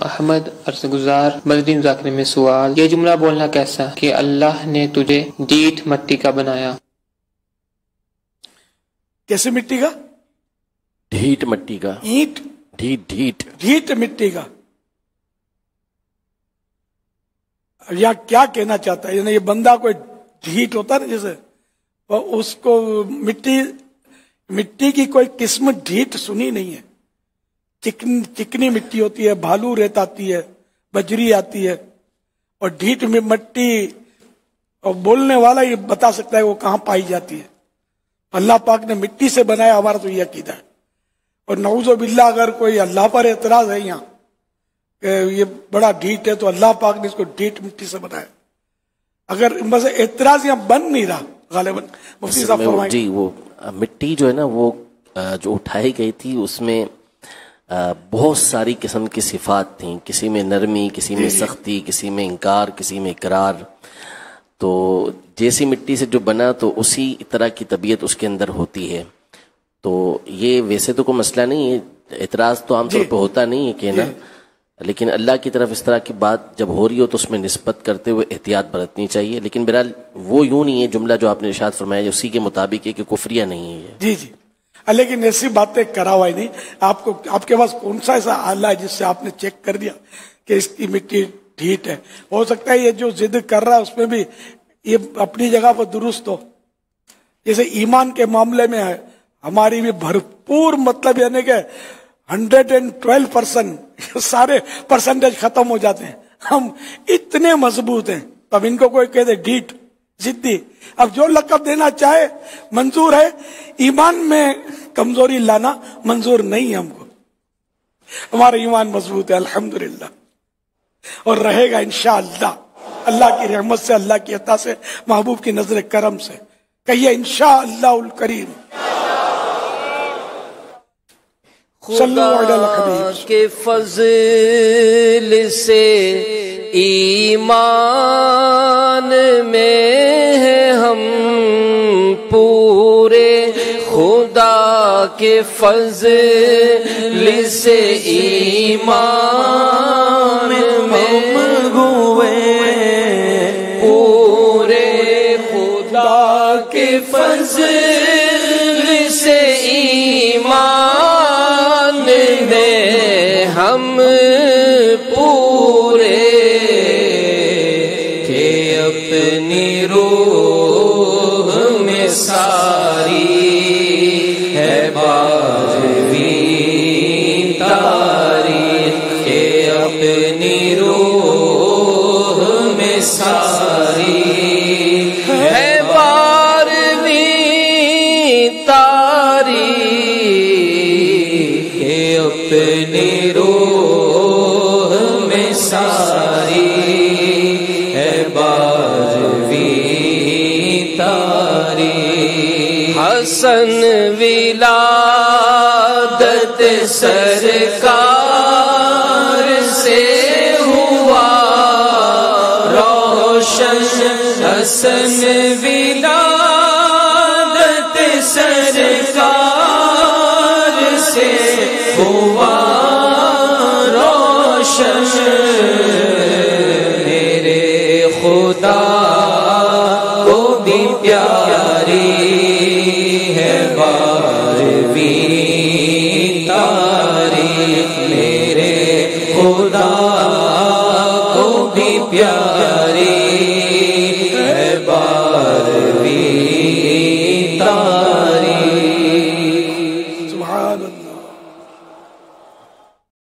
احمد عرض گزار مدنی مذاکرے میں سوال، یہ جملہ بولنا کیسا کہ اللہ نے تجھے ڈھیٹ مٹی کا بنایا؟ کیسے مٹی کا؟ ڈھیٹ مٹی کا، اینٹ، ڈھیٹ مٹی کا، یا کیا کہنا چاہتا ہے؟ یعنی یہ بندہ کوئی ڈھیٹ ہوتا ہے نا، جیسے اس کو مٹی کی کوئی قسم ڈھیٹ سنی نہیں ہے. چکنی مٹی ہوتی ہے، بھالو ریت آتی ہے، بجری آتی ہے، اور ڈھیٹ میں مٹی، اور بولنے والا یہ بتا سکتا ہے وہ کہاں پائی جاتی ہے. اللہ پاک نے مٹی سے بنایا، ہمارا تو یہ عقیدہ ہے. اور نعوذ باللہ اگر کوئی اللہ پر اعتراض ہے یہاں کہ یہ بڑا ڈھیٹ ہے، تو اللہ پاک نے اس کو ڈھیٹ مٹی سے بنایا. اگر بس اعتراض یہاں بن نہیں رہا غالباً. مفتی صاحب فرمائیں. جی، وہ مٹی جو ہے نا، وہ جو اٹھائی گئی تھی اس میں بہت ساری قسم کی صفات تھیں. کسی میں نرمی، کسی میں سختی، کسی میں انکار، کسی میں اقرار. تو جیسی مٹی سے جو بنا تو اسی طرح کی طبیعت اس کے اندر ہوتی ہے. تو یہ ویسے تو کوئی مسئلہ نہیں ہے، اعتراض تو عام طور پہ ہوتا نہیں ہے کہنا، لیکن اللہ کی طرف اس طرح کی بات جب ہو رہی ہو تو اس میں نسبت کرتے ہوئے احتیاط برتنی چاہیے. لیکن بہرحال وہ یوں نہیں ہے، جملہ جو آپ نے ارشاد فرمایا اسی کے مطابق ہے کہ کفریہ نہیں ہے. جی جی، لیکن ایسی باتیں کرا ہوا ہی نہیں. آپ کے پاس کون سا ایسا آلہ ہے جس سے آپ نے چیک کر دیا کہ اس کی مٹی ڈھیٹ ہے؟ ہو سکتا ہے یہ جو ضد کر رہا ہے اس میں بھی یہ اپنی جگہ پر درست ہو. جیسے ایمان کے معاملے میں ہے ہماری بھی بھرپور، مطلب یعنی کہ 112% سارے پرسنٹیج ختم ہو جاتے ہیں. ہم اتنے مضبوط ہیں. اب ان کو کوئی کہتے ڈھیٹ، ضدی، اب جو لقب دینا چاہے منظور ہے. ایمان میں کمزوری لانا منظور نہیں ہے ہم کو. ہمارا ایمان مضبوط ہے الحمدللہ، اور رہے گا انشاءاللہ، اللہ کی رحمت سے، اللہ کی عطا سے، محبوب کی نظر کرم سے. کہیے انشاءاللہ الکریم. خدا کے فضل سے ایمان میں ہے ہم پورے، خدا کے فضل سے ایمان میں ہوئے پورے، خدا کے فضل سے ایمان ہم پورے، کہ اپنی روح میں ساری ہے بارہویں تاریخ، کہ اپنی روح میں ساری ہے بارہویں تاریخ، کہ اپنی روح میں ساری ہے بارہویں تاریخ. حسن ولادت سرکار سے ہوا روشن، حسن ولادت سرکار سے ہوا روشن. میرے خدا کو بھی پیاری ہے بارہویں تاریخ، میرے خدا کو بھی پیاری